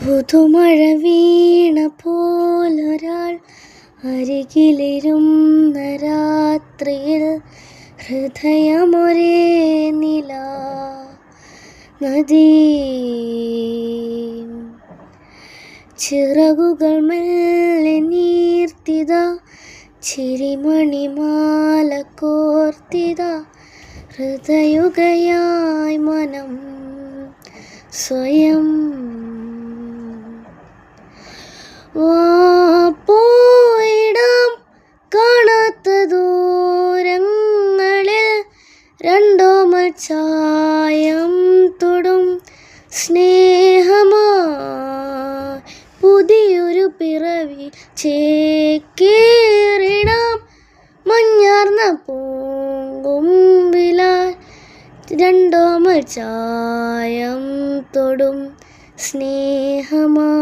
പുതുമഴ വീണ പോലൊരാൾ അരികിലിരുന്ന രാത്രിയിൽ ഹൃദയമൊരേ നില നദി ചിറകുകൾ മെല്ലെ നീർത്തിത ചിരിമണിമാല കോർത്തിത ഹൃദയുകയായി മനം സ്വയം പോയിടാം കാണാത്ത ദൂരങ്ങളിൽ രണ്ടോമൽ ചായം തൊടും സ്നേഹമായി പുതിയൊരു പിറവി ചേക്കേറിടാം മഞ്ഞാർന്ന പൂങ്കുമ്പിലാൽ രണ്ടോമൽ ചായം തൊടും സ്നേഹമായി.